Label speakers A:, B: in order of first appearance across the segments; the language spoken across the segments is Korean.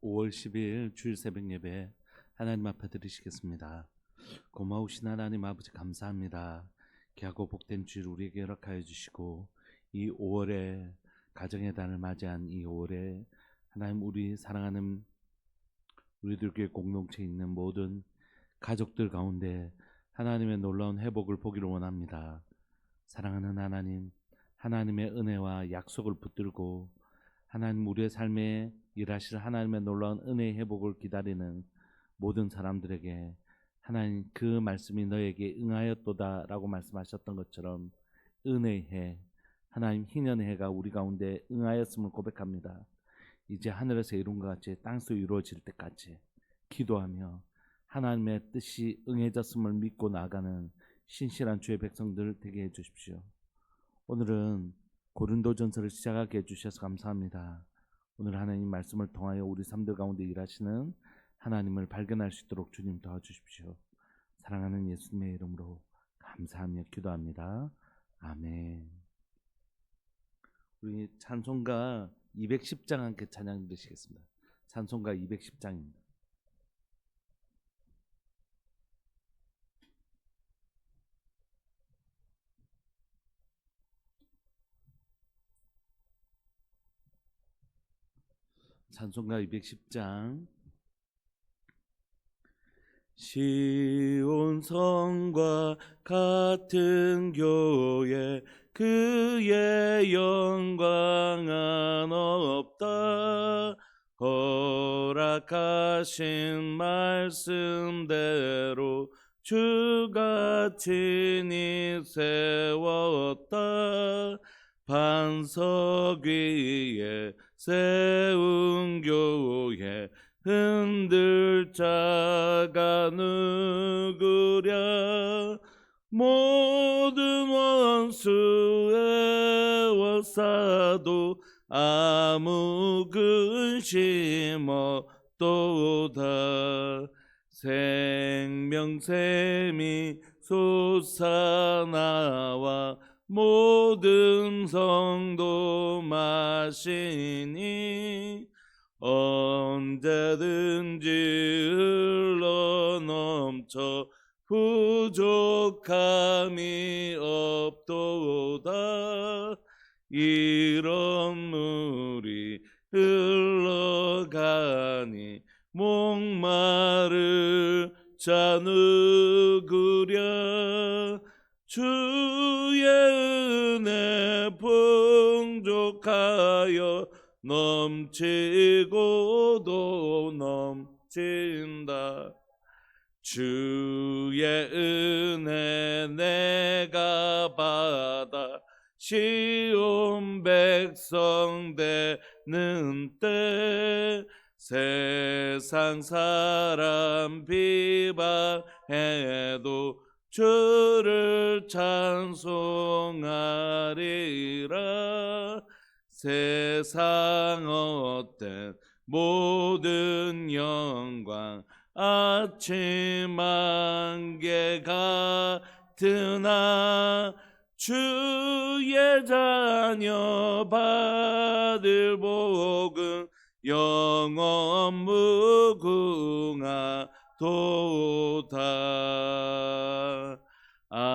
A: 5월 10일 주일 새벽 예배 하나님 앞에 드리시겠습니다. 고마우신 하나님 아버지 감사합니다. 귀하고 복된 주일 우리에게 허락하여 주시고 이 5월에 가정의 달을 맞이한 이 5월에 하나님 우리 사랑하는 우리들 교회 공동체에 있는 모든 가족들 가운데 하나님의 놀라운 회복을 보기를 원합니다. 사랑하는 하나님, 하나님의 은혜와 약속을 붙들고 하나님 우리의 삶에 일하실 하나님의 놀라운 은혜의 회복을 기다리는 모든 사람들에게 하나님 그 말씀이 너에게 응하였도다 라고 말씀하셨던 것처럼 은혜의 해, 하나님 희년의 해가 우리 가운데 응하였음을 고백합니다. 이제 하늘에서 이룬 것 같이 땅에서 이루어질 때까지 기도하며 하나님의 뜻이 응해졌음을 믿고 나아가는 신실한 주의 백성들 되게 해주십시오. 오늘은 고린도전서를 시작하게 해주셔서 감사합니다. 오늘 하나님 말씀을 통하여 우리 삶들 가운데 일하시는 하나님을 발견할 수 있도록 주님 도와주십시오. 사랑하는 예수님의 이름으로 감사하며 기도합니다. 아멘. 우리 찬송가 210장 함께 찬양 드리시겠습니다. 찬송가 210장입니다. 찬송가 210장. 시온 성과 같은 교회 그의 영광은 없다. 허락하신 말씀대로 주가 친히 세웠다. 반석 위에 세운 교회 흔들 자가 누구랴. 모든 원수의 원사도 아무 근심 없도다. 생명샘이 솟아나와 모든 성도 마시니 언제든지 흘러넘쳐 부족함이 없도다. 이런 물이 흘러가니 목마를 자 누구랴. 주의 은혜 풍족하여 넘치고도 넘친다. 주의 은혜 내가 받아 시온 백성 되는 때 세상 사람 비방해도 주를 찬송하리라. 세상 어떤 모든 영광 아침 안개 같으나 주의 자녀 받을 복은 영원 무궁하도다. 아멘.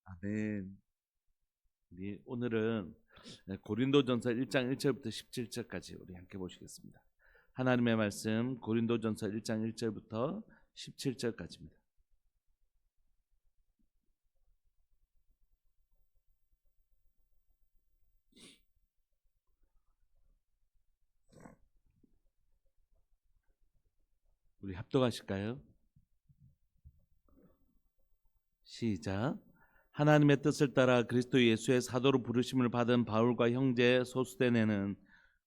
A: 아멘. 우리 오늘은 고린도전서 1장 1절부터 17절까지 우리 함께 보시겠습니다. 하나님의 말씀 고린도전서 1장 1절부터 17절까지입니다. 우리 합독하실까요? 시작. 하나님의 뜻을 따라 그리스도 예수의 사도로 부르심을 받은 바울과 형제 소수대네는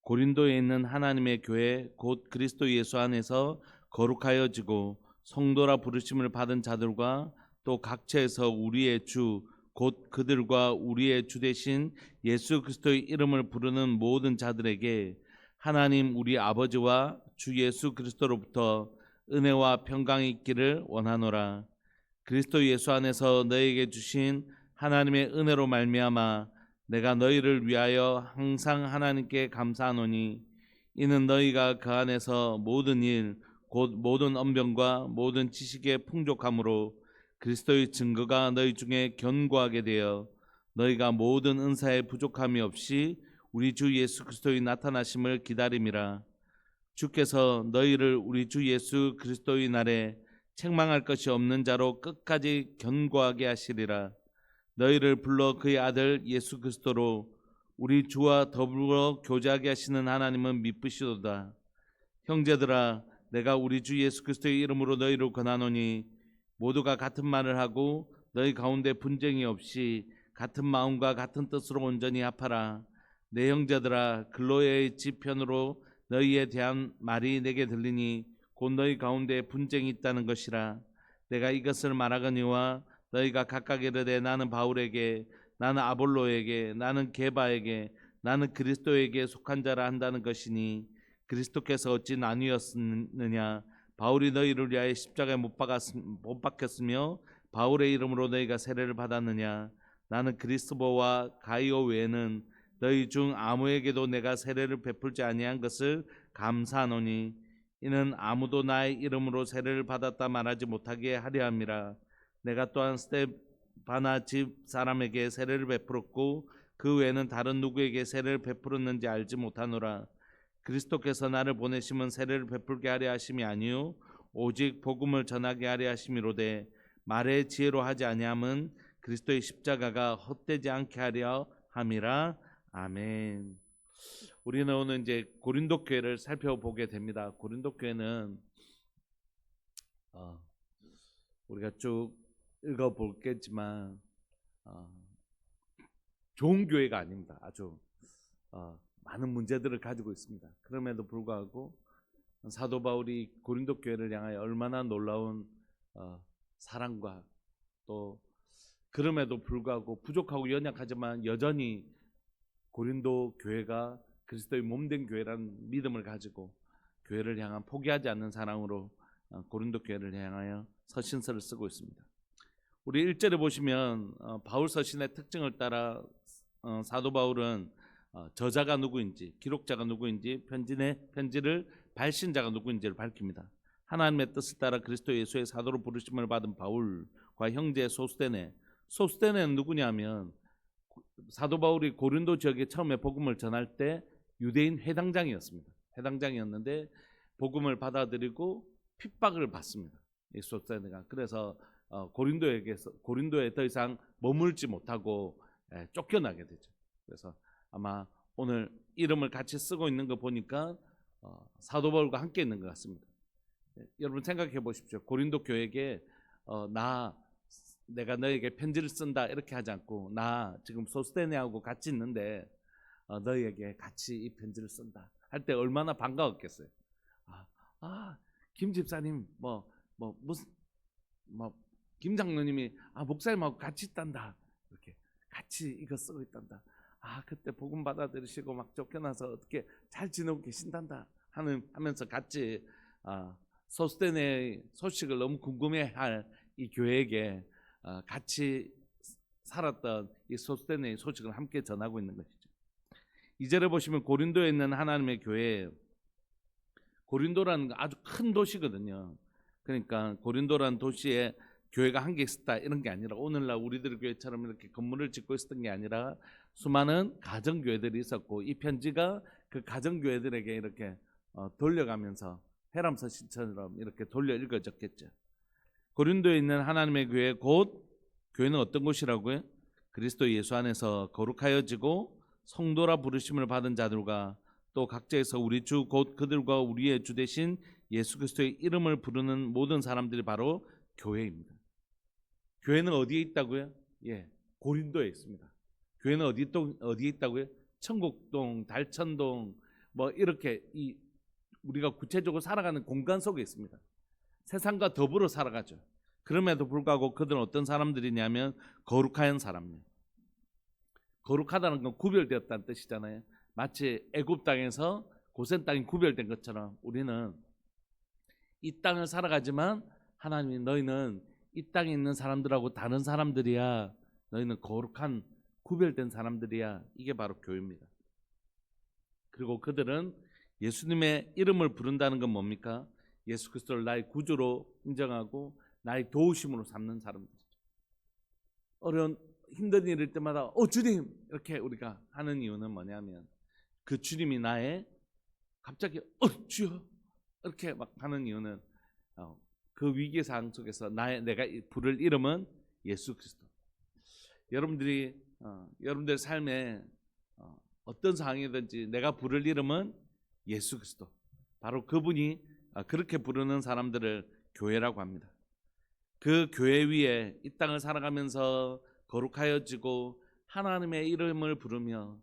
A: 고린도에 있는 하나님의 교회 곧 그리스도 예수 안에서 거룩하여지고 성도라 부르심을 받은 자들과 또 각처에서 우리의 주 곧 그들과 우리의 주 되신 예수 그리스도의 이름을 부르는 모든 자들에게 하나님 우리 아버지와 주 예수 그리스도로부터 은혜와 평강이 있기를 원하노라. 그리스도 예수 안에서 너에게 주신 하나님의 은혜로 말미암아 내가 너희를 위하여 항상 하나님께 감사하노니 이는 너희가 그 안에서 모든 일 곧 모든 언변과 모든 지식의 풍족함으로 그리스도의 증거가 너희 중에 견고하게 되어 너희가 모든 은사에 부족함이 없이 우리 주 예수 그리스도의 나타나심을 기다림이라. 주께서 너희를 우리 주 예수 그리스도의 날에 책망할 것이 없는 자로 끝까지 견고하게 하시리라. 너희를 불러 그의 아들 예수 그리스도로 우리 주와 더불어 교제하게 하시는 하나님은 미쁘시도다. 형제들아, 내가 우리 주 예수 그리스도의 이름으로 너희를 권하노니 모두가 같은 말을 하고 너희 가운데 분쟁이 없이 같은 마음과 같은 뜻으로 온전히 합하라. 내 형제들아, 글로의 집 편으로 너희에 대한 말이 내게 들리니 곧 너희 가운데 분쟁이 있다는 것이라. 내가 이것을 말하거니와 너희가 각각 이르되 나는 바울에게, 나는 아볼로에게, 나는 게바에게, 나는 그리스도에게 속한 자라 한다는 것이니 그리스도께서 어찌 나뉘었느냐. 바울이 너희를 위하여 십자가에 못 박혔으며 바울의 이름으로 너희가 세례를 받았느냐. 나는 그리스도와 가이오 외에는 너희 중 아무에게도 내가 세례를 베풀지 아니한 것을 감사하노니 이는 아무도 나의 이름으로 세례를 받았다 말하지 못하게 하려 함이라. 내가 또한 스데바나 집 사람에게 세례를 베풀었고 그 외에는 다른 누구에게 세례를 베풀었는지 알지 못하노라. 그리스도께서 나를 보내심은 세례를 베풀게 하려 하심이 아니요 오직 복음을 전하게 하려 하심이로되 말의 지혜로 하지 아니함은 그리스도의 십자가가 헛되지 않게 하려 함이라. 아멘. 우리는 오늘 이제 고린도 교회를 살펴보게 됩니다. 고린도 교회는 우리가 쭉 읽어보겠지만 좋은 교회가 아닙니다. 아주 많은 문제들을 가지고 있습니다. 그럼에도 불구하고 사도 바울이 고린도 교회를 향하여 얼마나 놀라운 사랑과 또 그럼에도 불구하고 부족하고 연약하지만 여전히 고린도 교회가 그리스도의 몸된 교회라는 믿음을 가지고 교회를 향한 포기하지 않는 사랑으로 고린도 교회를 향하여 서신서를 쓰고 있습니다. 우리 1절에 보시면 바울 서신의 특징을 따라 사도 바울은 저자가 누구인지, 기록자가 누구인지, 편지를 발신 자가 누구인지를 밝힙니다. 하나님의 뜻을 따라 그리스도 예수의 사도로 부르심을 받은 바울과 형제 소스데네는 누구냐면 사도 바울이 고린도 지역에 처음에 복음을 전할 때 유대인 회당장이었습니다. 회당장이었는데 복음을 받아들이고 핍박을 받습니다. 이 소스데네가. 그래서 고린도에 더 이상 머물지 못하고 쫓겨나게 되죠. 그래서 아마 오늘 이름을 같이 쓰고 있는 거 보니까 사도 바울과 함께 있는 것 같습니다. 여러분 생각해 보십시오. 고린도 교회에게 내가 너에게 편지를 쓴다 이렇게 하지 않고 나 지금 소스데네하고 같이 있는데 너희에게 같이 이 편지를 쓴다 할 때 얼마나 반가웠겠어요. 김 집사님 김 장로님이 목사님하고 같이 있단다 이렇게 같이 이거 쓰고 있단다. 그때 복음 받아들이시고 막 쫓겨나서 어떻게 잘 지내고 계신단다 하면서 같이 소스데네의 소식을 너무 궁금해할 이 교회에게 같이 살았던 이 소스데네의 소식을 함께 전하고 있는 것이죠. 2절에 보시면 고린도에 있는 하나님의 교회, 고린도라는 거 아주 큰 도시거든요. 그러니까 고린도라는 도시에 교회가 한 개 있었다 이런 게 아니라 오늘날 우리들 교회처럼 이렇게 건물을 짓고 있었던 게 아니라 수많은 가정교회들이 있었고 이 편지가 그 가정교회들에게 이렇게 돌려가면서 해람서신처럼 이렇게 돌려 읽어졌겠죠. 고린도에 있는 하나님의 교회 곧 교회는 어떤 곳이라고요? 그리스도 예수 안에서 거룩하여지고 성도라 부르심을 받은 자들과 또 각자에서 우리 주 곧 그들과 우리의 주 되신 예수 그리스도의 이름을 부르는 모든 사람들이 바로 교회입니다. 교회는 어디에 있다고요? 고린도에 있습니다. 교회는 어디에 있다고요? 천국동, 달천동 이렇게 우리가 구체적으로 살아가는 공간 속에 있습니다. 세상과 더불어 살아가죠. 그럼에도 불구하고 그들은 어떤 사람들이냐면 거룩한 사람이에요. 거룩하다는 건 구별되었다는 뜻이잖아요. 마치 애굽 땅에서 고센 땅이 구별된 것처럼 우리는 이 땅을 살아가지만 하나님이 너희는 이 땅에 있는 사람들하고 다른 사람들이야. 너희는 거룩한 구별된 사람들이야 이게 바로 교회입니다. 그리고 그들은 예수님의 이름을 부른다는 건 뭡니까? 예수 그리스도를 나의 구주로 인정하고 나의 도우심으로 삼는 사람들이죠. 어려운 힘든 일일 때마다 주님 이렇게 우리가 하는 이유는 뭐냐면 그 주님이 나의 갑자기 주여 이렇게 막 하는 이유는 그 위기 상황 속에서 내가 부를 이름은 예수 그리스도. 여러분들 삶에 어떤 상황이든지 내가 부를 이름은 예수 그리스도. 바로 그분이 그렇게 부르는 사람들을 교회라고 합니다. 그 교회 위에 이 땅을 살아가면서 거룩하여지고 하나님의 이름을 부르며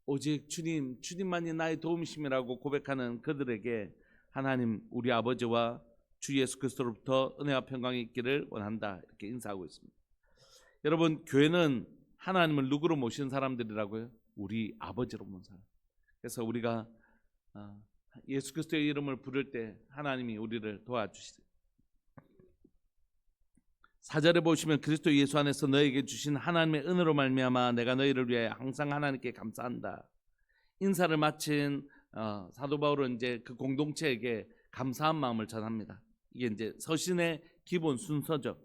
A: 오직 주님만이 나의 도움이심이라고 고백하는 그들에게 하나님 우리 아버지와 주 예수 그리스도로부터 은혜와 평강이 있기를 원한다 이렇게 인사하고 있습니다. 여러분 교회는 하나님을 누구로 모시는 사람들이라고요? 우리 아버지로 모시는 사람. 그래서 우리가 예수 그리스도의 이름을 부를 때 하나님이 우리를 도와주시죠. 4절에 보시면 그리스도 예수 안에서 너에게 주신 하나님의 은혜로 말미암아 내가 너희를 위해 항상 하나님께 감사한다. 인사를 마친 사도 바울은 이제 그 공동체에게 감사한 마음을 전합니다. 이게 이제 서신의 기본 순서죠.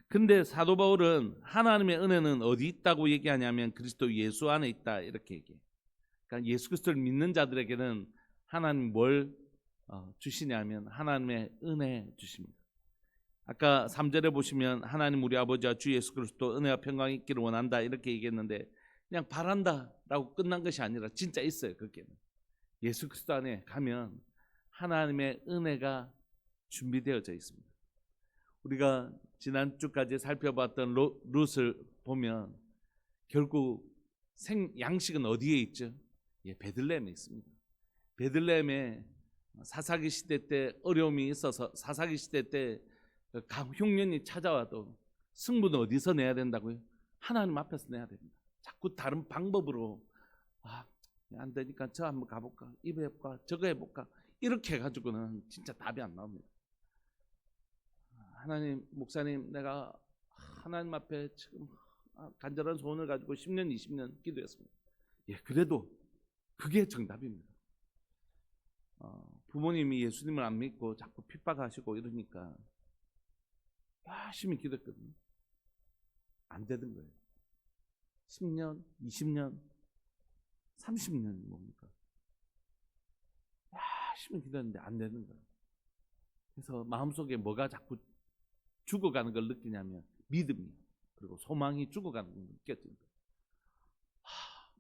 A: 근데 사도 바울은 하나님의 은혜는 어디 있다고 얘기하냐면 그리스도 예수 안에 있다 이렇게 얘기해요. 그러니까 예수 그리스도를 믿는 자들에게는 하나님 뭘 주시냐면 하나님의 은혜 주십니다. 아까 3절에 보시면 하나님 우리 아버지와 주 예수 그리스도 은혜와 평강이 있기를 원한다 이렇게 얘기했는데 그냥 바란다라고 끝난 것이 아니라 진짜 있어요. 그게 예수 그리스도 안에 가면 하나님의 은혜가 준비되어져 있습니다. 우리가 지난주까지 살펴봤던 룻을 보면 결국 양식은 어디에 있죠? 베들레헴에 있습니다. 베들레헴에 사사기 시대 때 어려움이 있어서 사사기 시대 때 흉년이 찾아와도 승부는 어디서 내야 된다고요? 하나님 앞에서 내야 됩니다. 자꾸 다른 방법으로 안 되니까 저 한번 가볼까? 이거 해볼까? 저거 해볼까? 이렇게 해가지고는 진짜 답이 안 나옵니다. 하나님 목사님 내가 하나님 앞에 지금 간절한 소원을 가지고 10년 20년 기도했습니다. 그래도 그게 정답입니다. 부모님이 예수님을 안 믿고 자꾸 핍박하시고 이러니까 열심히 기도했거든요. 안 되는 거예요. 10년, 20년, 30년이 뭡니까? 열심히 기도했는데 안 되는 거예요. 그래서 마음속에 뭐가 자꾸 죽어가는 걸 느끼냐면 믿음이 그리고 소망이 죽어가는 걸 느껴지는 거예요.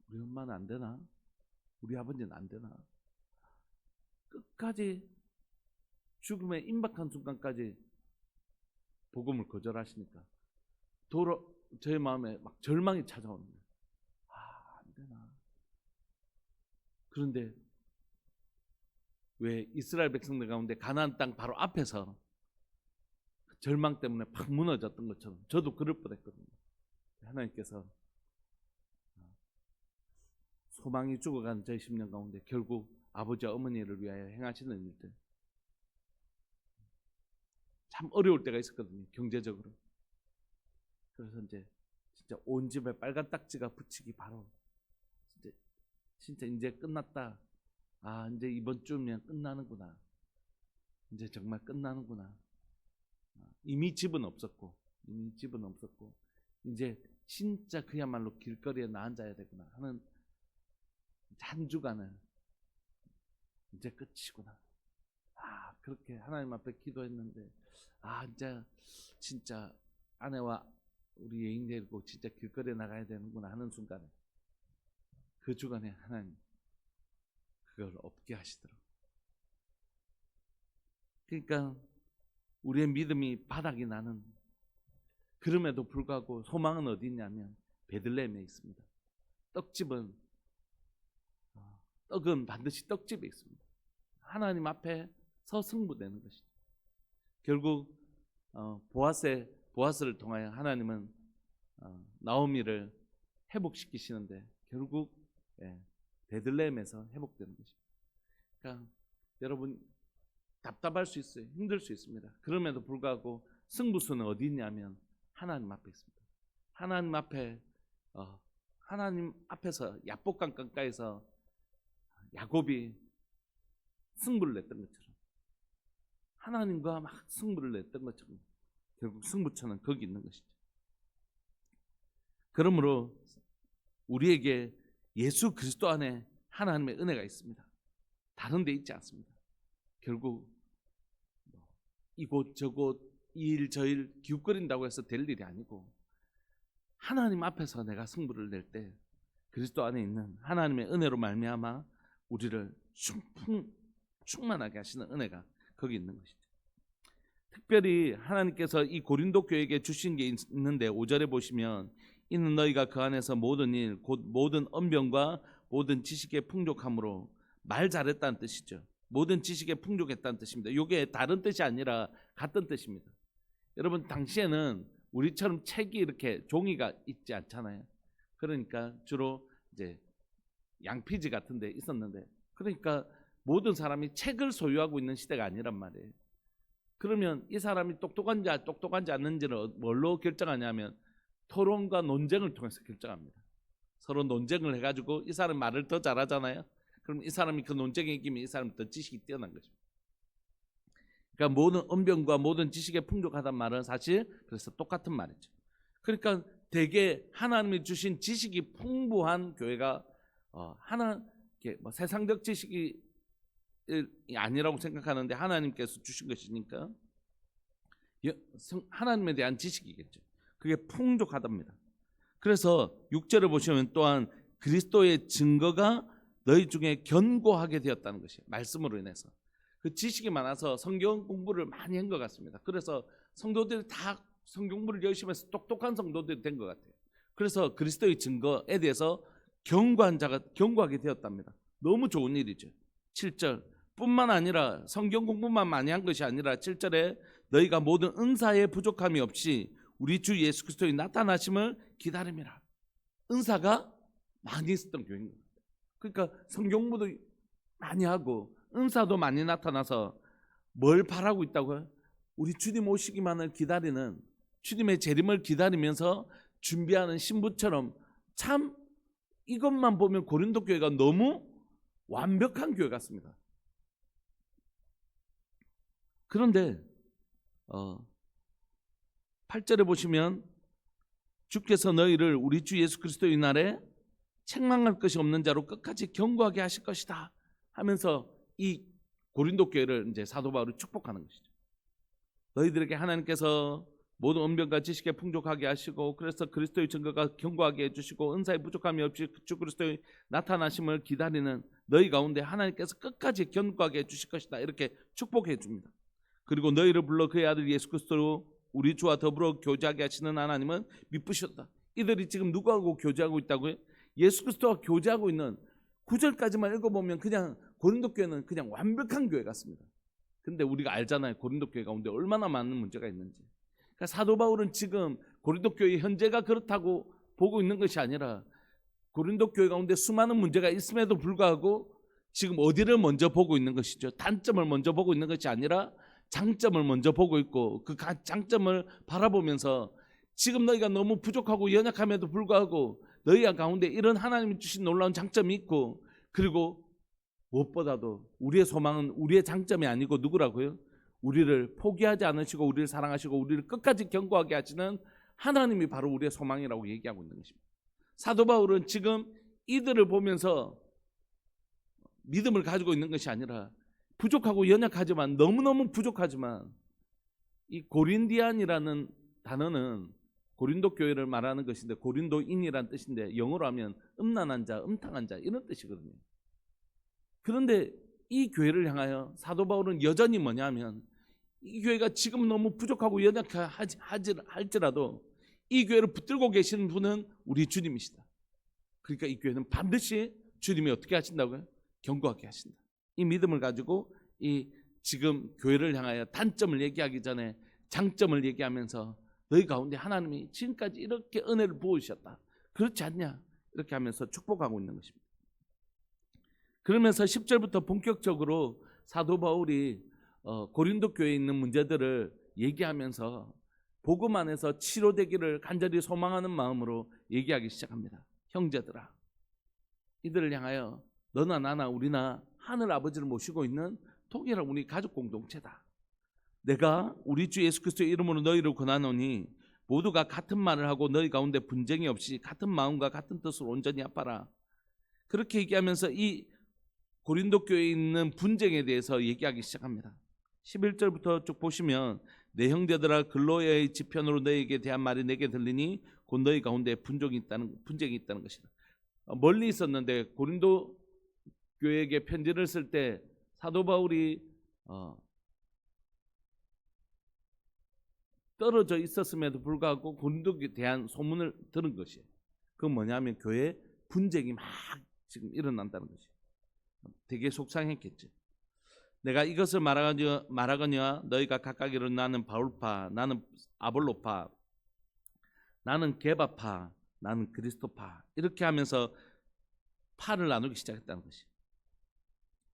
A: 우리 엄마는 안 되나? 우리 아버지는 안 되나? 끝까지 죽음의 임박한 순간까지 복음을 거절하시니까 저의 마음에 막 절망이 찾아오는 거예요. 안 되나? 그런데 왜 이스라엘 백성들 가운데 가나안 땅 바로 앞에서 절망 때문에 팍 무너졌던 것처럼 저도 그럴 뻔했거든요. 하나님께서 소망이 죽어간 저의 10년 가운데 결국 아버지와 어머니를 위하여 행하시는 일들 참 어려울 때가 있었거든요. 경제적으로. 그래서 이제 진짜 온 집에 빨간 딱지가 붙이기 바로 진짜 이제 끝났다. 이제 이번 주면 끝나는구나. 이제 정말 끝나는구나. 이미 집은 없었고 이제 진짜 그야말로 길거리에 나 앉아야 되구나 하는 한 주간은 이제 끝이구나. 그렇게 하나님 앞에 기도했는데 이제 진짜 아내와 우리 애인 데리고 진짜 길거리에 나가야 되는구나 하는 순간에 그 주간에 하나님 그걸 없게 하시더라고요. 그러니까 우리의 믿음이 바닥이 나는 그럼에도 불구하고 소망은 어디 있냐면 베들레헴에 있습니다. 떡은 반드시 떡집에 있습니다. 하나님 앞에서 승부되는 것이죠. 결국 보아스를 통하여 하나님은 나오미를 회복시키시는데 결국 베들레헴에서 회복되는 것입니다. 그러니까 여러분 답답할 수 있어요. 힘들 수 있습니다. 그럼에도 불구하고 승부수는 어디 있냐면 하나님 앞에 있습니다. 하나님 앞에 하나님 앞에서 야복강 강가에서 야곱이 승부를 냈던 것처럼, 하나님과 막 승부를 냈던 것처럼 결국 승부처는 거기 있는 것이죠. 그러므로 우리에게 예수 그리스도 안에 하나님의 은혜가 있습니다. 다른 데 있지 않습니다. 결국 이곳 저곳 이 일 저 일 기웃거린다고 해서 될 일이 아니고, 하나님 앞에서 내가 승부를 낼 때 그리스도 안에 있는 하나님의 은혜로 말미암아 우리를 충만하게 하시는 은혜가 거기 있는 것이죠. 특별히 하나님께서 이 고린도 교회에게 주신 게 있는데 5절에 보시면, 이는 너희가 그 안에서 모든 일 곧 모든 언변과 모든 지식의 풍족함으로, 말 잘했다는 뜻이죠. 모든 지식에 풍족했다는 뜻입니다. 이게 다른 뜻이 아니라 같은 뜻입니다. 여러분, 당시에는 우리처럼 책이 이렇게 종이가 있지 않잖아요. 그러니까 주로 이제 양피지 같은 데 있었는데, 그러니까 모든 사람이 책을 소유하고 있는 시대가 아니란 말이에요. 그러면 이 사람이 똑똑한지 않는지를 뭘로 결정하냐면 토론과 논쟁을 통해서 결정합니다. 서로 논쟁을 해가지고 이 사람 말을 더 잘하잖아요. 그럼 이 사람이 그 논쟁에 이기면 이 사람이 더 지식이 뛰어난 것입니다. 그러니까 모든 언변과 모든 지식에 풍족하다는 말은 사실 그래서 똑같은 말이죠. 그러니까 대개 하나님이 주신 지식이 풍부한 교회가 세상적 지식이 아니라고 생각하는데 하나님께서 주신 것이니까 하나님에 대한 지식이겠죠. 그게 풍족하답니다. 그래서 6절을 보시면 또한 그리스도의 증거가 너희 중에 견고하게 되었다는 것이에요. 말씀으로 인해서 그 지식이 많아서 성경 공부를 많이 한 것 같습니다. 그래서 성도들이 다 성경 공부를 열심히 해서 똑똑한 성도들이 된 것 같아요. 그래서 그리스도의 증거에 대해서 견고한 자가 견고하게 되었답니다. 너무 좋은 일이죠. 7절 뿐만 아니라 성경 공부만 많이 한 것이 아니라 7절에 너희가 모든 은사에 부족함이 없이 우리 주 예수 그리스도의 나타나심을 기다림이라. 은사가 많이 있었던 교회인 거예요. 그러니까 성경 공부도 많이 하고 은사도 많이 나타나서 뭘 바라고 있다고요? 우리 주님 오시기만을 기다리는, 주님의 재림을 기다리면서 준비하는 신부처럼, 참 이것만 보면 고린도 교회가 너무 완벽한 교회 같습니다. 그런데 8절에 보시면 주께서 너희를 우리 주 예수 그리스도의 날에 책망할 것이 없는 자로 끝까지 견고하게 하실 것이다 하면서 이 고린도 교회를 이제 사도 바울이 축복하는 것이죠. 너희들에게 하나님께서 모든 언변과 지식에 풍족하게 하시고, 그래서 그리스도의 증거가 견고하게 해주시고, 은사에 부족함이 없이 주 그리스도의 나타나심을 기다리는 너희 가운데 하나님께서 끝까지 견고하게 해주실 것이다, 이렇게 축복해 줍니다. 그리고 너희를 불러 그의 아들 예수 그리스도로 우리 주와 더불어 교제하게 하시는 하나님은 미쁘셨다. 이들이 지금 누구하고 교제하고 있다고요? 예수 그리스도와 교제하고 있는 9절까지만 읽어보면 그냥 고린도 교회는 그냥 완벽한 교회 같습니다. 근데 우리가 알잖아요. 고린도 교회 가운데 얼마나 많은 문제가 있는지. 그러니까 사도 바울은 지금 고린도 교회 현재가 그렇다고 보고 있는 것이 아니라 고린도 교회 가운데 수많은 문제가 있음에도 불구하고 지금 어디를 먼저 보고 있는 것이죠. 단점을 먼저 보고 있는 것이 아니라 장점을 먼저 보고 있고, 그 장점을 바라보면서 지금 너희가 너무 부족하고 연약함에도 불구하고 너희 가운데 이런 하나님이 주신 놀라운 장점이 있고, 그리고 무엇보다도 우리의 소망은 우리의 장점이 아니고 누구라고요? 우리를 포기하지 않으시고 우리를 사랑하시고 우리를 끝까지 견고하게 하시는 하나님이 바로 우리의 소망이라고 얘기하고 있는 것입니다. 사도 바울은 지금 이들을 보면서 믿음을 가지고 있는 것이 아니라 부족하고 연약하지만, 너무너무 부족하지만, 이 고린디안이라는 단어는 고린도 교회를 말하는 것인데 고린도인이라는 뜻인데 영어로 하면 음란한 자, 음탕한 자 이런 뜻이거든요. 그런데 이 교회를 향하여 사도 바울은 여전히 뭐냐면, 이 교회가 지금 너무 부족하고 연약할지라도 이 교회를 붙들고 계시는 분은 우리 주님이시다. 그러니까 이 교회는 반드시 주님이 어떻게 하신다고요? 견고하게 하신다. 이 믿음을 가지고 이 지금 교회를 향하여 단점을 얘기하기 전에 장점을 얘기하면서 너희 가운데 하나님이 지금까지 이렇게 은혜를 부어주셨다, 그렇지 않냐, 이렇게 하면서 축복하고 있는 것입니다. 그러면서 10절부터 본격적으로 사도 바울이 고린도 교회에 있는 문제들을 얘기하면서 복음 안에서 치료되기를 간절히 소망하는 마음으로 얘기하기 시작합니다. 형제들아, 이들을 향하여 너나 나나 우리나 하늘 아버지를 모시고 있는 통일한 우리 가족 공동체다. 내가 우리 주 예수 그리스도의 이름으로 너희를 권하노니 모두가 같은 말을 하고 너희 가운데 분쟁이 없이 같은 마음과 같은 뜻으로 온전히 합하라. 그렇게 얘기하면서 이 고린도 교회에 있는 분쟁에 대해서 얘기하기 시작합니다. 11절부터 쭉 보시면 내 형제들아 글로야의 지편으로 너희에게 대한 말이 내게 들리니 곧 너희 가운데 분쟁이 있다는 것이다. 멀리 있었는데 고린도 교회에게 편지를 쓸 때 사도 바울이 떨어져 있었음에도 불구하고 고린도에 대한 소문을 들은 것이에요. 그건 뭐냐면 교회에 분쟁이 막 지금 일어난다는 것이에요. 되게 속상했겠지. 내가 이것을 말하거니와 너희가 각각 이르 나는 바울파, 나는 아볼로파, 나는 게바파, 나는 그리스도파, 이렇게 하면서 파를 나누기 시작했다는 것이.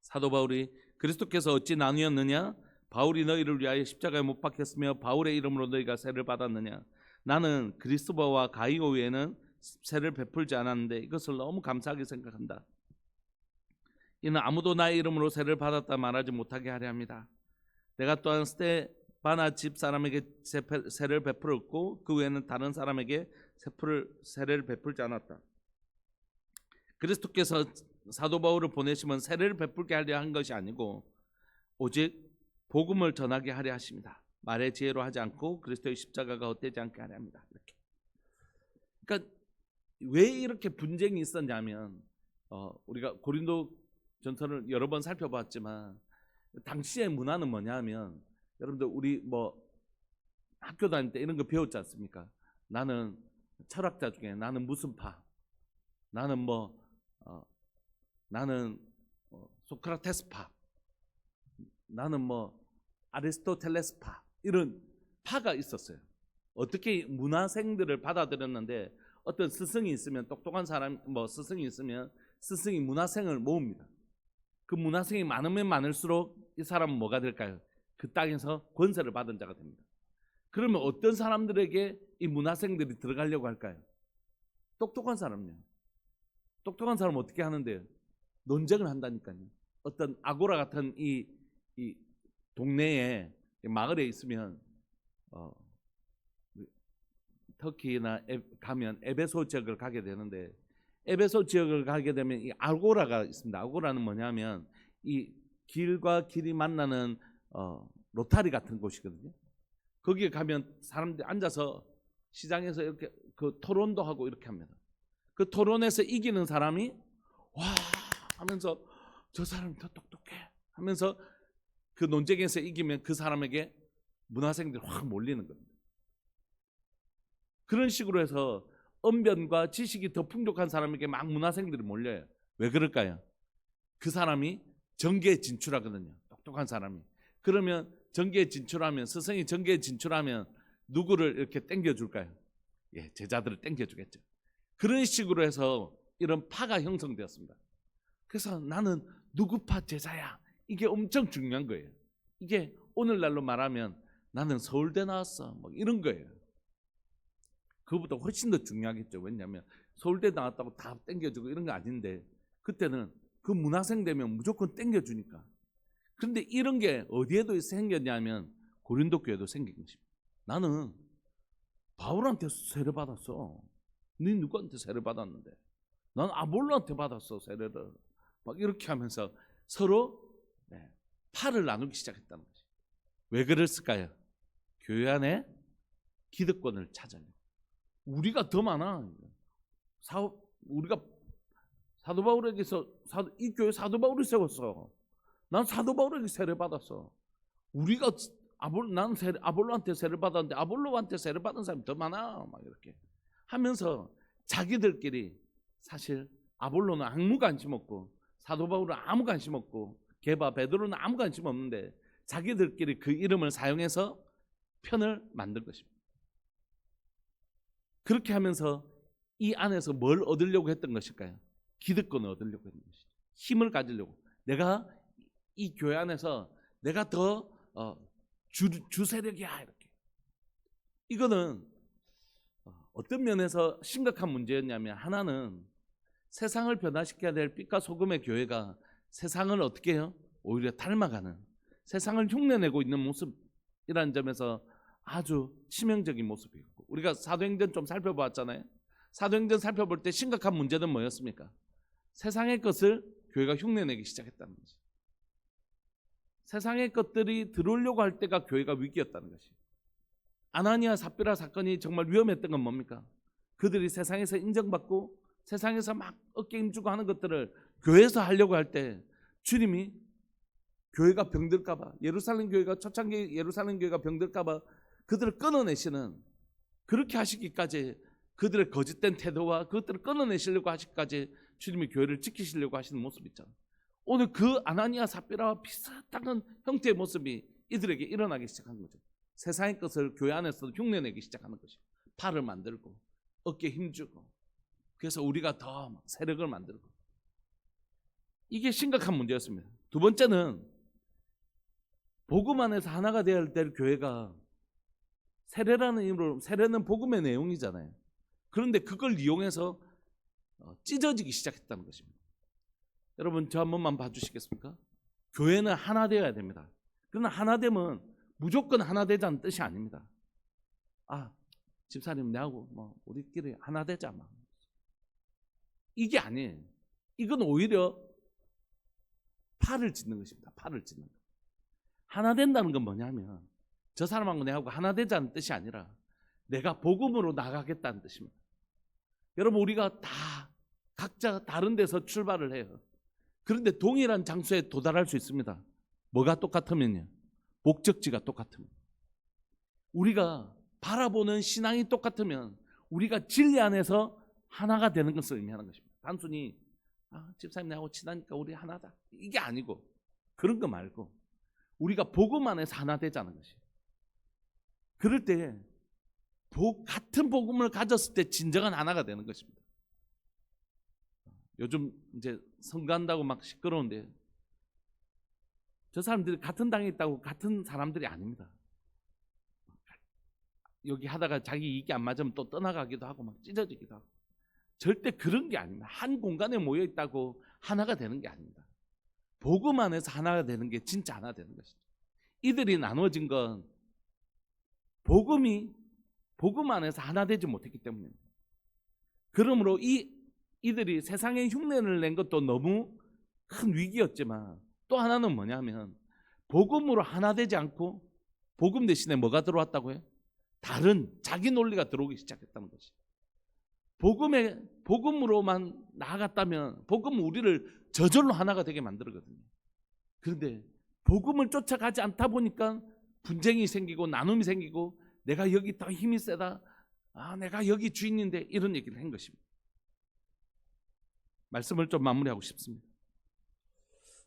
A: 사도 바울이 그리스도께서 어찌 나누었느냐? 바울이 너희를 위하여 십자가에 못 박혔으며 바울의 이름으로 너희가 세를 받았느냐? 나는 그리스도와 가이오 외에는 세를 베풀지 않았는데 이것을 너무 감사하게 생각한다. 이는 아무도 나의 이름으로 세를 받았다 말하지 못하게 하려 합니다. 내가 또한 스데바나 집 사람에게 세를 베풀었고 그 외에는 다른 사람에게 세를 베풀지 않았다. 그리스도께서 사도 바울을 보내시면 세를 베풀게 하려 한 것이 아니고 오직 복음을 전하게 하려 하십니다. 말의 지혜로 하지 않고 그리스도의 십자가가 헛되지 않게 하려 합니다. 이렇게. 그러니까 왜 이렇게 분쟁이 있었냐면 우리가 고린도 전서를 여러 번 살펴봤지만 당시의 문화는 뭐냐면 여러분들 우리 뭐 학교 다닐 때 이런 거 배웠지 않습니까? 나는 철학자 중에 나는 무슨 파, 나는 나는 소크라테스파, 나는 아리스토텔레스파, 이런 파가 있었어요. 어떻게 문화생들을 받아들였는데 어떤 스승이 있으면 똑똑한 사람 스승이 있으면 스승이 문화생을 모읍니다. 그 문화생이 많으면 많을수록 이 사람은 뭐가 될까요? 그 땅에서 권세를 받은 자가 됩니다. 그러면 어떤 사람들에게 이 문화생들이 들어가려고 할까요? 똑똑한 사람요. 똑똑한 사람은 어떻게 하는데요? 논쟁을 한다니까요. 어떤 아고라 같은 이 동네에 마을에 있으면 터키나 가면 에베소 지역을 가게 되는데 에베소 지역을 가게 되면 이 아고라가 있습니다. 아고라는 뭐냐면 이 길과 길이 만나는 로타리 같은 곳이거든요. 거기에 가면 사람들이 앉아서 시장에서 이렇게 그 토론도 하고 이렇게 합니다. 그 토론에서 이기는 사람이 와 하면서 저 사람이 더 똑똑해 하면서 그 논쟁에서 이기면 그 사람에게 문화생들이 확 몰리는 겁니다. 그런 식으로 해서 언변과 지식이 더 풍족한 사람에게 막 문화생들이 몰려요. 왜 그럴까요? 그 사람이 정계에 진출하거든요. 똑똑한 사람이. 그러면 정계에 진출하면 스승이 정계에 진출하면 누구를 이렇게 땡겨줄까요? 예, 제자들을 땡겨주겠죠. 그런 식으로 해서 이런 파가 형성되었습니다. 그래서 나는 누구 파 제자야. 이게 엄청 중요한 거예요. 이게 오늘날로 말하면 나는 서울대 나왔어. 이런 거예요. 그거보다 훨씬 더 중요하겠죠. 왜냐하면 서울대 나왔다고 다 땡겨주고 이런 거 아닌데 그때는 그 문화생 되면 무조건 땡겨주니까. 그런데 이런 게 어디에도 생겼냐면 고린도 교회도 생긴 것입니다. 나는 바울한테 세례 받았어. 네 누구한테 세례 받았는데? 난 아볼로한테 받았어 세례를. 막 이렇게 하면서 서로 파를 나누기 시작했다는 거죠. 왜 그랬을까요? 교회 안에 기득권을 찾아요. 우리가 더 많아. 우리가 사도 바울에게서 이 교회 사도 바울이 세웠어. 난 사도 바울에게 세례 받았어. 우리가 나는 아볼로한테 세례 받았는데 아볼로한테 세례 받은 사람이 더 많아. 막 이렇게 하면서 자기들끼리 사실 아볼로는 아무 관심 없고 사도 바울은 아무 관심 없고 게바 베드로는 아무 관심 없는데 자기들끼리 그 이름을 사용해서 편을 만든 것입니다. 그렇게 하면서 이 안에서 뭘 얻으려고 했던 것일까요? 기득권을 얻으려고 했던 것이죠. 힘을 가지려고. 내가 이 교회 안에서 내가 더 주 세력이야 이렇게. 이거는 어떤 면에서 심각한 문제였냐면, 하나는 세상을 변화시켜야 될 빛과 소금의 교회가 세상을 어떻게 해요? 오히려 닮아가는, 세상을 흉내내고 있는 모습이라는 점에서 아주 치명적인 모습이고, 우리가 사도행전 좀 살펴봤잖아요. 사도행전 살펴볼 때 심각한 문제는 뭐였습니까? 세상의 것을 교회가 흉내내기 시작했다는 거죠. 세상의 것들이 들어오려고 할 때가 교회가 위기였다는 것이. 아나니아 삽비라 사건이 정말 위험했던 건 뭡니까? 그들이 세상에서 인정받고 세상에서 막 어깨 힘주고 하는 것들을 교회에서 하려고 할 때 주님이 교회가 병들까 봐, 예루살렘 교회가, 초창기 예루살렘 교회가 병들까 봐 그들을 끊어내시는, 그렇게 하시기까지, 그들의 거짓된 태도와 그것들을 끊어내시려고 하시기까지 주님이 교회를 지키시려고 하시는 모습이 있잖아요. 오늘 그 아나니아 삽비라와 비슷한 형태의 모습이 이들에게 일어나기 시작한 거죠. 세상의 것을 교회 안에서 흉내내기 시작하는 것이죠. 팔을 만들고 어깨에 힘주고, 그래서 우리가 더 세력을 만들고, 이게 심각한 문제였습니다. 두 번째는 복음 안에서 하나가 되어야 될 교회가, 세례라는 이름으로, 세례는 복음의 내용이잖아요. 그런데 그걸 이용해서 찢어지기 시작했다는 것입니다. 여러분, 저 한 번만 봐주시겠습니까? 교회는 하나 되어야 됩니다. 그러나 하나됨은 무조건 하나 되자는 뜻이 아닙니다. 아, 집사님 내하고 우리끼리 하나 되자, 이게 아니에요. 이건 오히려 팔을 찢는 것입니다. 팔을 찢는 것. 하나 된다는 건 뭐냐면, 저 사람하고 내하고 하나 되자는 뜻이 아니라 내가 복음으로 나가겠다는 뜻입니다. 여러분, 우리가 다 각자 다른 데서 출발을 해요. 그런데 동일한 장소에 도달할 수 있습니다. 뭐가 똑같으면요? 목적지가 똑같으면. 우리가 바라보는 신앙이 똑같으면 우리가 진리 안에서 하나가 되는 것을 의미하는 것입니다. 단순히 집사님 나하고 친하니까 우리 하나다, 이게 아니고, 그런 거 말고 우리가 복음 안에서 하나 되자는 것이에요. 그럴 때 같은 복음을 가졌을 때 진정한 하나가 되는 것입니다. 요즘 이제 선거한다고 막 시끄러운데, 저 사람들이 같은 당에 있다고 같은 사람들이 아닙니다. 여기 하다가 자기 이익이 안 맞으면 또 떠나가기도 하고 막 찢어지기도 하고, 절대 그런 게 아닙니다. 한 공간에 모여 있다고 하나가 되는 게 아닙니다. 복음 안에서 하나가 되는 게 진짜 하나 되는 것이죠. 이들이 나눠진 건 복음 안에서 하나 되지 못했기 때문입니다. 그러므로 이들이 세상에 흉내를 낸 것도 너무 큰 위기였지만, 또 하나는 뭐냐면 복음으로 하나 되지 않고 복음 대신에 뭐가 들어왔다고요? 다른 자기 논리가 들어오기 시작했다는 것이. 복음으로만 나아갔다면 복음은 우리를 저절로 하나가 되게 만들거든요. 그런데 복음을 쫓아가지 않다 보니까 분쟁이 생기고 나눔이 생기고, 내가 여기 더 힘이 세다, 내가 여기 주인인데, 이런 얘기를 한 것입니다. 말씀을 좀 마무리하고 싶습니다.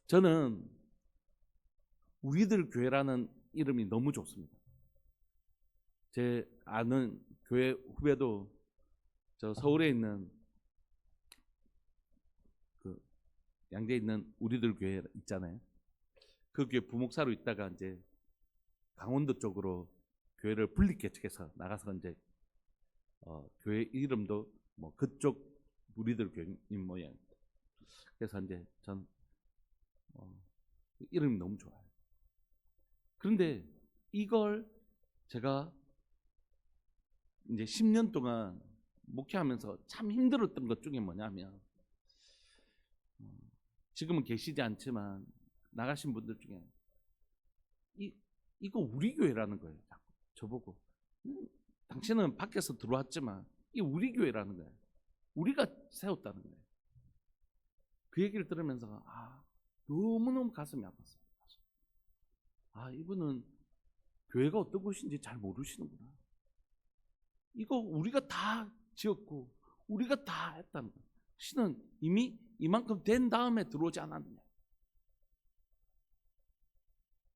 A: 저는 우리들 교회라는 이름이 너무 좋습니다. 제 아는 교회 후배도 저 서울에 있는 그 양재에 있는 우리들 교회 있잖아요. 그 교회 부목사로 있다가 이제 강원도 쪽으로 교회를 분립 개척해서 나가서 이제 교회 이름도 그쪽 우리들 교회인 모양입니다. 그래서 이제 전 이름이 너무 좋아요. 그런데 이걸 제가 이제 10년 동안 목회하면서 참 힘들었던 것 중에 뭐냐면, 지금은 계시지 않지만 나가신 분들 중에 이거 우리 교회라는 거예요. 저보고 당신은 밖에서 들어왔지만 이 우리 교회라는 거예요. 우리가 세웠다는 거예요. 그 얘기를 들으면서 너무너무 가슴이 아팠어요. 이분은 교회가 어떤 곳인지 잘 모르시는구나. 이거 우리가 다 지었고 우리가 다 했다는 거예요. 신은 이미 이만큼 된 다음에 들어오지 않았느냐.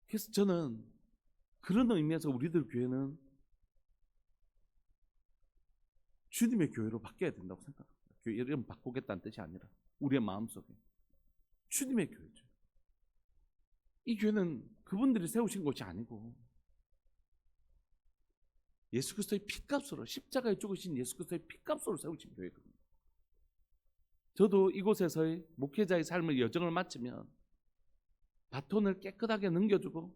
A: 그래서 저는 그런 의미에서 우리들 교회는 주님의 교회로 바뀌어야 된다고 생각합니다. 교회 이름 바꾸겠다는 뜻이 아니라 우리의 마음속에 주님의 교회죠. 이 교회는 그분들이 세우신 곳이 아니고 예수 그리스도의 피값으로, 십자가에 죽으신 예수 그리스도의 피값으로 세우신 교회거든요. 저도 이곳에서의 목회자의 삶의 여정을 마치면 바톤을 깨끗하게 넘겨주고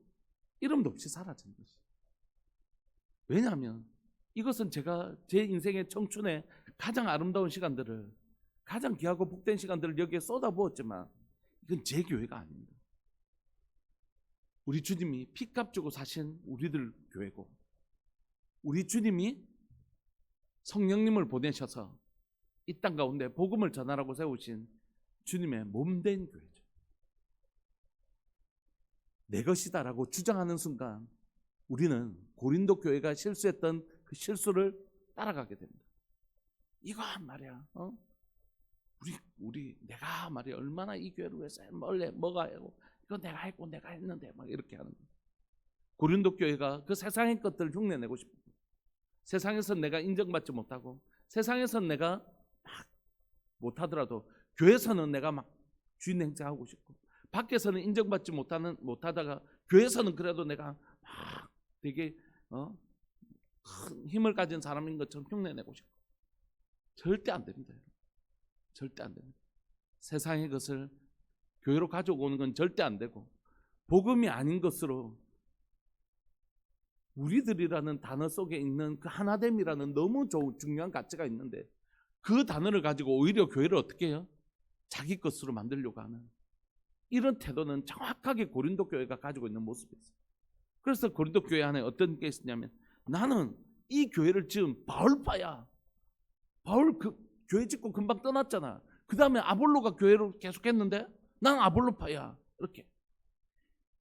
A: 이름도 없이 사라진 것이에요. 왜냐하면 이것은 제가 제 인생의 청춘에 가장 아름다운 시간들을, 가장 귀하고 복된 시간들을 여기에 쏟아부었지만 이건 제 교회가 아닙니다. 우리 주님이 피값 주고 사신 우리들 교회고, 우리 주님이 성령님을 보내셔서 이 땅 가운데 복음을 전하라고 세우신 주님의 몸된 교회죠. 내 것이다라고 주장하는 순간 우리는 고린도 교회가 실수했던 그 실수를 따라가게 됩니다. 이거 말이야, 우리 내가 말이야 얼마나 이 교회를 위해서 원래 뭐가 하고 이거 내가 했고 내가 했는데 막 이렇게 하는 거예요. 고린도 교회가 그 세상의 것들을 흉내내고 싶고, 세상에서 내가 인정받지 못하고, 세상에서 내가 막 못하더라도 교회에서는 내가 막 주인 행세하고 싶고, 밖에서는 인정받지 못하다가 교회에서는 그래도 내가 막 되게 큰 힘을 가진 사람인 것처럼 흉내내고 싶고, 절대 안 됩니다. 절대 안 됩니다. 세상의 것을 교회로 가져오는 건 절대 안 되고, 복음이 아닌 것으로 우리들이라는 단어 속에 있는 그 하나됨이라는 너무 중요한 가치가 있는데, 그 단어를 가지고 오히려 교회를 어떻게 해요? 자기 것으로 만들려고 하는 이런 태도는 정확하게 고린도 교회가 가지고 있는 모습이었어요. 그래서 고린도 교회 안에 어떤 게 있었냐면, 나는 이 교회를 지금 바울파야. 바울 그 교회 짓고 금방 떠났잖아. 그 다음에 아볼로가 교회로 계속했는데 난 아볼로파야. 이렇게.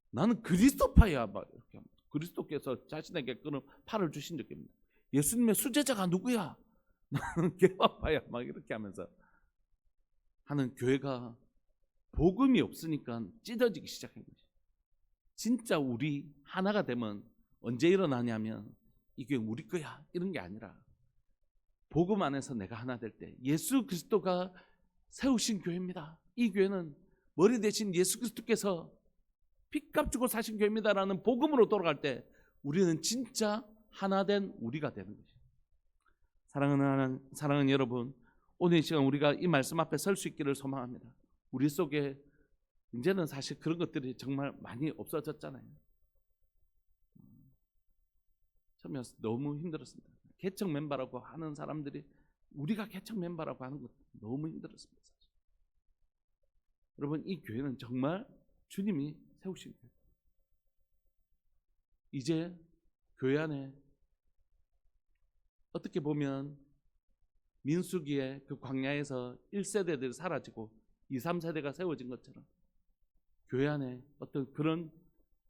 A: 나는 그리스도파야. 막 이렇게. 그리스도께서 자신에게 그런 팔을 주신 적이 있습니다. 예수님의 수제자가 누구야? 나는 개파파야. 막 이렇게 하면서 하는 교회가 복음이 없으니까 찢어지기 시작한 거지. 진짜 우리 하나가 되면 언제 일어나냐면 이 교회 우리 거야 이런 게 아니라, 복음 안에서 내가 하나 될 때 예수 그리스도가 세우신 교회입니다. 이 교회는 머리 대신 예수 그리스도께서 피값 주고 사신 교회입니다라는 복음으로 돌아갈 때 우리는 진짜 하나 된 우리가 되는 거죠. 사랑하는 여러분, 오늘 이 시간 우리가 이 말씀 앞에 설 수 있기를 소망합니다. 우리 속에 이제는 사실 그런 것들이 정말 많이 없어졌잖아요. 처음에 너무 힘들었습니다. 개척 멤버라고 하는 사람들이, 우리가 개척 멤버라고 하는 것 너무 힘들었습니다. 사실. 여러분, 이 교회는 정말 주님이 세우신 교회. 이제 교회 안에 어떻게 보면 민수기의 그 광야에서 1세대들이 사라지고 2, 3세대가 세워진 것처럼 교회 안에 어떤 그런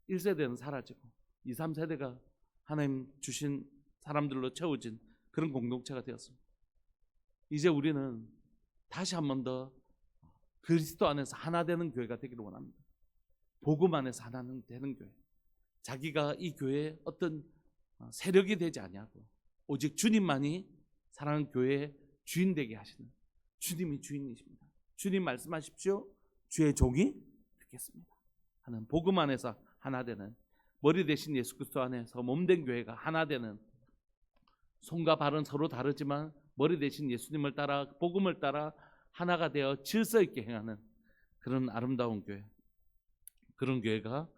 A: 1세대는 사라지고 2, 3세대가 하나님 주신 사람들로 채워진 그런 공동체가 되었습니다. 이제 우리는 다시 한 번 더 그리스도 안에서 하나 되는 교회가 되기를 원합니다. 복음 안에서 하나 되는 교회. 자기가 이 교회의 어떤 세력이 되지 아니하고 오직 주님만이 사랑하는 교회의 주인 되게 하시는, 주님이 주인이십니다. 주님 말씀하십시오. 주의 종이 듣겠습니다 하는 복음 안에서 하나 되는, 머리 대신 예수 그리스도 안에서 몸된 교회가 하나 되는, 손과 발은 서로 다르지만 머리 대신 예수님을 따라 복음을 따라 하나가 되어 질서 있게 행하는 그런 아름다운 교회, 그런 교회가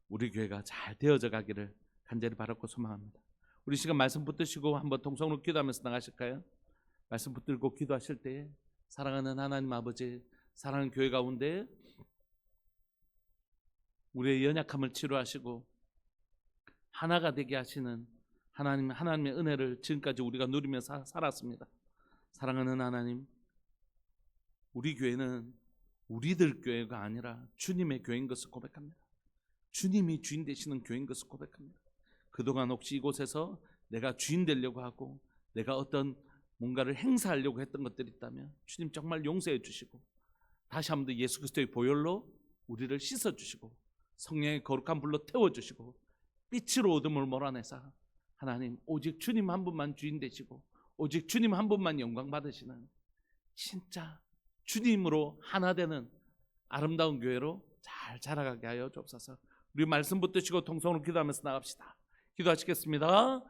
A: 우리 교회가 잘 되어져 가기를 간절히 바라고 소망합니다. 우리 시간 말씀 붙드시고 한번 통성으로 기도하면서 나가실까요? 말씀 붙들고 기도하실 때 사랑하는 하나님 아버지, 사랑하는 교회 가운데 우리의 연약함을 치료하시고 하나가 되게 하시는 하나님의 은혜를 지금까지 우리가 누리며 살았습니다. 사랑하는 하나님, 우리 교회는 우리들 교회가 아니라 주님의 교회인 것을 고백합니다. 주님이 주인 되시는 교회인 것을 고백합니다. 그동안 혹시 이곳에서 내가 주인 되려고 하고 내가 어떤 뭔가를 행사하려고 했던 것들이 있다면 주님 정말 용서해 주시고 다시 한번 더 예수 그리스도의 보혈로 우리를 씻어주시고 성령의 거룩한 불로 태워주시고 빛으로 어둠을 몰아내사 하나님 오직 주님 한 분만 주인 되시고 오직 주님 한 분만 영광 받으시는 진짜 주님으로 하나 되는 아름다운 교회로 잘 자라가게 하여 주옵소서. 우리 말씀 붙드시고 통성으로 기도하면서 나갑시다. 기도하시겠습니다.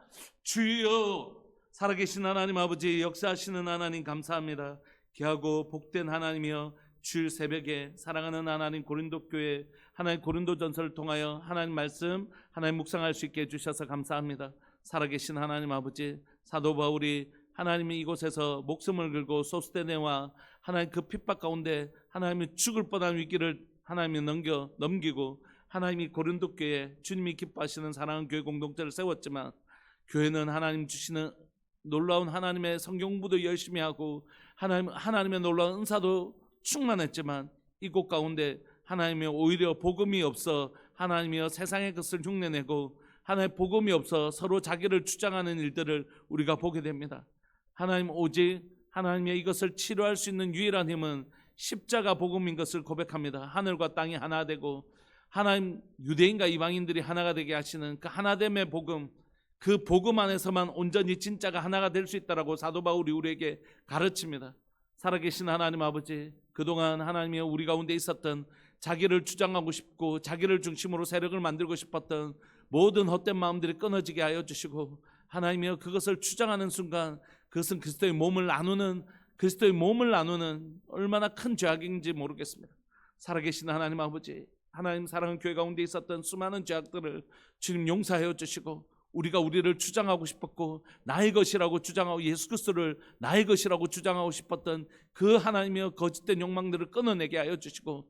A: 주여, 살아계신 하나님 아버지, 역사하시는 하나님 감사합니다. 귀하고 복된 하나님이여, 주일 새벽에 사랑하는 하나님 고린도 교회, 하나님 고린도 전서를 통하여 하나님 말씀, 하나님 묵상할 수 있게 해주셔서 감사합니다. 살아계신 하나님 아버지, 사도 바울이 하나님이 이곳에서 목숨을 걸고 소스테네와 하나님 그 핍박 가운데 하나님이 죽을 뻔한 위기를 하나님이 넘기고 하나님이 고린도 교회에 주님이 기뻐하시는 사랑하는 교회 공동체를 세웠지만, 교회는 하나님 주시는 놀라운 하나님의 성경 공부도 열심히 하고 하나님의 놀라운 은사도 충만했지만, 이곳 가운데 하나님이 오히려 복음이 없어 하나님이여 세상의 것을 흉내내고 하나님의 복음이 없어 서로 자기를 주장하는 일들을 우리가 보게 됩니다. 하나님, 오직 하나님의 이것을 치료할 수 있는 유일한 힘은 십자가 복음인 것을 고백합니다. 하늘과 땅이 하나 되고 하나님 유대인과 이방인들이 하나가 되게 하시는 그 하나됨의 복음, 그 복음 안에서만 온전히 진짜가 하나가 될 수 있다라고 사도 바울이 우리에게 가르칩니다. 살아계신 하나님 아버지, 그동안 하나님이 우리 가운데 있었던 자기를 주장하고 싶고 자기를 중심으로 세력을 만들고 싶었던 모든 헛된 마음들이 끊어지게 하여 주시고, 하나님이여 그것을 주장하는 순간 그것은 그리스도의 몸을 나누는 얼마나 큰 죄악인지 모르겠습니다. 살아계신 하나님 아버지, 하나님 사랑하는 교회 가운데 있었던 수많은 죄악들을 주님 용서하여 주시고, 우리가 우리를 주장하고 싶었고 나의 것이라고 주장하고 예수 그리스도를 나의 것이라고 주장하고 싶었던 그 하나님의 거짓된 욕망들을 끊어내게 하여 주시고,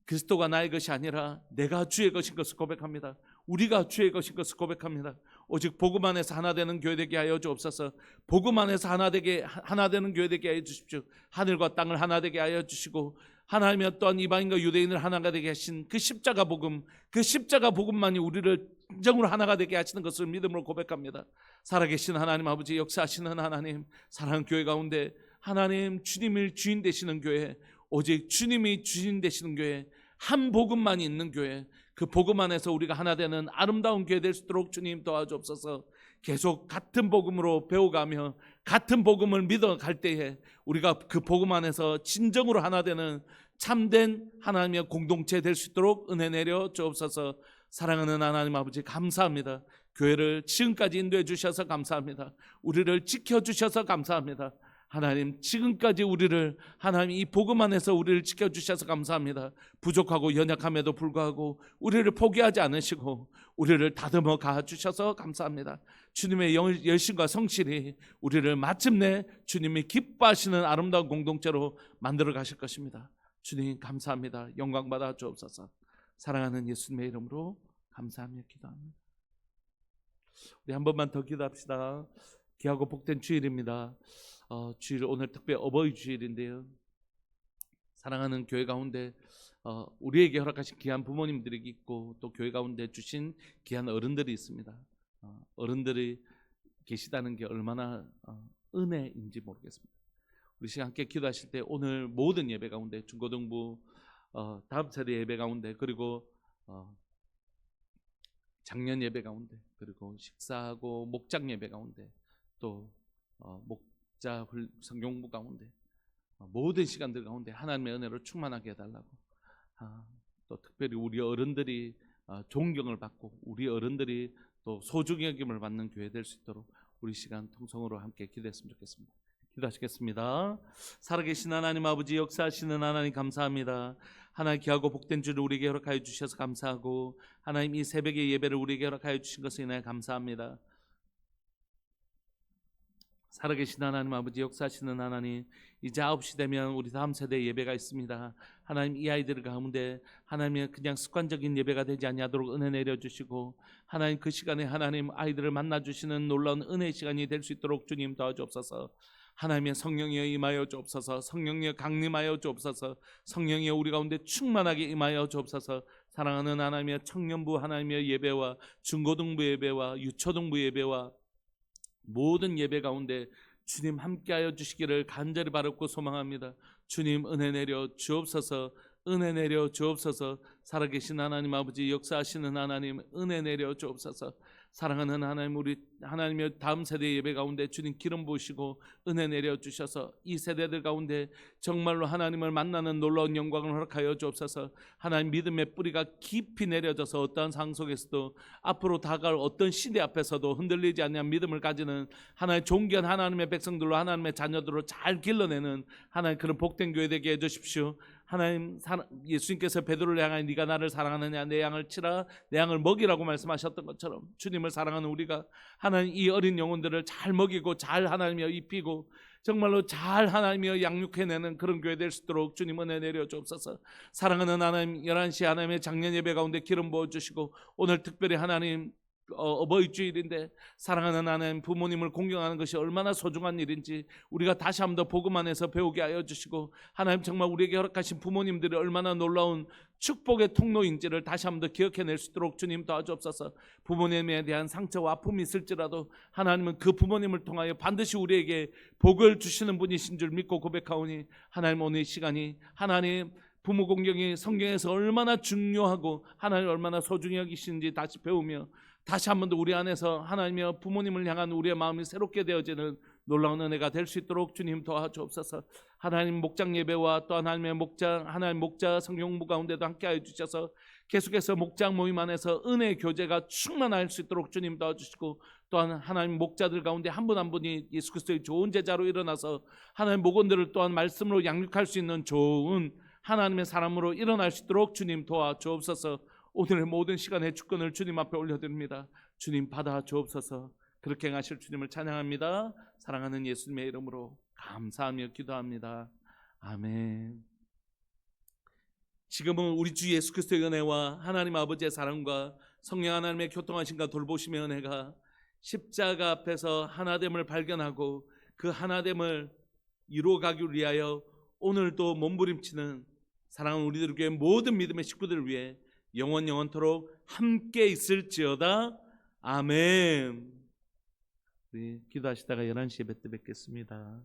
A: 그리스도가 나의 것이 아니라 내가 주의 것인 것을 고백합니다. 우리가 주의 것인 것을 고백합니다. 오직 복음 안에서 하나 되는 교회 되게 하여 주옵소서. 복음 안에서 하나 되는 교회 되게 하여 주십시오. 하늘과 땅을 하나 되게 하여 주시고, 하나님의 또한 이방인과 유대인을 하나가 되게 하신 그 십자가 복음만이 우리를 진정으로 하나가 되게 하시는 것을 믿음으로 고백합니다. 살아계신 하나님 아버지, 역사하시는 하나님, 사랑하는 교회 가운데 하나님 주님이 주인 되시는 교회, 오직 주님이 주인 되시는 교회, 한 복음만이 있는 교회, 그 복음 안에서 우리가 하나 되는 아름다운 교회 될 수 있도록 주님 도와주옵소서. 계속 같은 복음으로 배워가며 같은 복음을 믿어갈 때에 우리가 그 복음 안에서 진정으로 하나 되는 참된 하나님의 공동체 될 수 있도록 은혜 내려 주옵소서. 사랑하는 하나님 아버지, 감사합니다. 교회를 지금까지 인도해 주셔서 감사합니다. 우리를 지켜주셔서 감사합니다. 하나님, 지금까지 우리를 하나님 이 복음 안에서 우리를 지켜주셔서 감사합니다. 부족하고 연약함에도 불구하고 우리를 포기하지 않으시고 우리를 다듬어 가주셔서 감사합니다. 주님의 열심과 성실이 우리를 마침내 주님이 기뻐하시는 아름다운 공동체로 만들어 가실 것입니다. 주님 감사합니다. 영광 받아 주옵소서. 사랑하는 예수님의 이름으로 감사하며 기도합니다. 우리 한 번만 더 기도합시다. 귀하고 복된 주일입니다. 주일, 오늘 특별히 어버이 주일인데요, 사랑하는 교회 가운데 우리에게 허락하신 귀한 부모님들이 있고 또 교회 가운데 주신 귀한 어른들이 있습니다. 어른들이 계시다는 게 얼마나 은혜인지 모르겠습니다. 우리 시간 함께 기도하실 때 오늘 모든 예배 가운데 중고등부 다음 세대 예배 가운데, 그리고 작년 예배 가운데, 그리고 식사하고 목장 예배 가운데, 또 목자 성경부 가운데, 모든 시간들 가운데 하나님의 은혜로 충만하게 해달라고, 또 특별히 우리 어른들이 존경을 받고 우리 어른들이 또 소중히 여김을 받는 교회 될 수 있도록 우리 시간 통성으로 함께 기도했으면 좋겠습니다. 기도하시겠습니다. 살아계신 하나님 아버지, 역사하시는 하나님 감사합니다. 하나님, 귀하고 복된 주를 우리에게 허락하여 주셔서 감사하고, 하나님 이 새벽의 예배를 우리에게 허락하여 주신 것에 인하여 감사합니다. 살아계신 하나님 아버지, 역사하시는 하나님, 이제 9시 되면 우리 다음 세대 예배가 있습니다. 하나님, 이 아이들 가운데 하나님의 그냥 습관적인 예배가 되지 아니하도록 은혜 내려주시고, 하나님 그 시간에 하나님 아이들을 만나주시는 놀라운 은혜의 시간이 될 수 있도록 주님 도와주옵소서. 하나님의 성령이여 임하여 주옵소서. 성령이여 강림하여 주옵소서. 성령이여 우리 가운데 충만하게 임하여 주옵소서. 사랑하는 하나님의 청년부 하나님의 예배와 중고등부 예배와 유초등부 예배와 모든 예배 가운데 주님 함께하여 주시기를 간절히 바라고 소망합니다. 주님 은혜 내려 주옵소서. 은혜 내려 주옵소서. 살아계신 하나님 아버지, 역사하시는 하나님 은혜 내려 주옵소서. 사랑하는 하나님, 우리 하나님의 다음 세대 예배 가운데 주님 기름 부으시고 은혜 내려 주셔서 이 세대들 가운데 정말로 하나님을 만나는 놀라운 영광을 허락하여 주옵소서. 하나님 믿음의 뿌리가 깊이 내려져서 어떠한 상황 속에서도 앞으로 다가올 어떤 시대 앞에서도 흔들리지 않는 믿음을 가지는 하나님 존귀한 하나님의 백성들로, 하나님의 자녀들로 잘 길러내는 하나님 그런 복된 교회 되게 해주십시오. 하나님, 예수님께서 베드로를 향하여 네가 나를 사랑하느냐, 내 양을 치라, 내 양을 먹이라고 말씀하셨던 것처럼 주님을 사랑하는 우리가 하나님 이 어린 영혼들을 잘 먹이고 잘 하나님이여 입히고 정말로 잘 하나님이여 양육해내는 그런 교회 될 수 있도록 주님 은혜 내려 주옵소서. 사랑하는 하나님, 11시 하나님의 작년 예배 가운데 기름 부어주시고 오늘 특별히 하나님 어버이 주일인데 사랑하는 하나님, 부모님을 공경하는 것이 얼마나 소중한 일인지 우리가 다시 한번 더 복음 안에서 배우게 하여 주시고, 하나님 정말 우리에게 허락하신 부모님들이 얼마나 놀라운 축복의 통로인지를 다시 한번 더 기억해낼 수 있도록 주님 도와주옵소서. 부모님에 대한 상처와 아픔이 있을지라도 하나님은 그 부모님을 통하여 반드시 우리에게 복을 주시는 분이신 줄 믿고 고백하오니, 하나님 오늘 이 시간이 하나님 부모 공경이 성경에서 얼마나 중요하고 하나님 얼마나 소중히 여기시는지 다시 배우며 다시 한 번 더 우리 안에서 하나님의 부모님을 향한 우리의 마음이 새롭게 되어지는 놀라운 은혜가 될 수 있도록 주님 도와주옵소서. 하나님 목장 예배와 또 하나님의 하나님 목자 성경 공부 가운데도 함께하여 주셔서 계속해서 목장 모임 안에서 은혜 교제가 충만할 수 있도록 주님 도와주시고, 또한 하나님 목자들 가운데 한 분 한 분이 예수 그리스도의 좋은 제자로 일어나서 하나님 목원들을 또한 말씀으로 양육할 수 있는 좋은 하나님의 사람으로 일어날 수 있도록 주님 도와주옵소서. 오늘의 모든 시간의 주권을 주님 앞에 올려드립니다. 주님 받아 주옵소서. 그렇게 행하실 주님을 찬양합니다. 사랑하는 예수님의 이름으로 감사하며 기도합니다. 아멘. 지금은 우리 주 예수 그리스도의 은혜와 하나님 아버지의 사랑과 성령 하나님의 교통하심과 돌보심의 은혜가 십자가 앞에서 하나됨을 발견하고 그 하나됨을 이루어가기 위하여 오늘도 몸부림치는 사랑하는 우리들 교회 모든 믿음의 식구들을 위해 영원토록 함께 있을지어다. 아멘. 우리 기도하시다가 11시 예배 때 뵙겠습니다.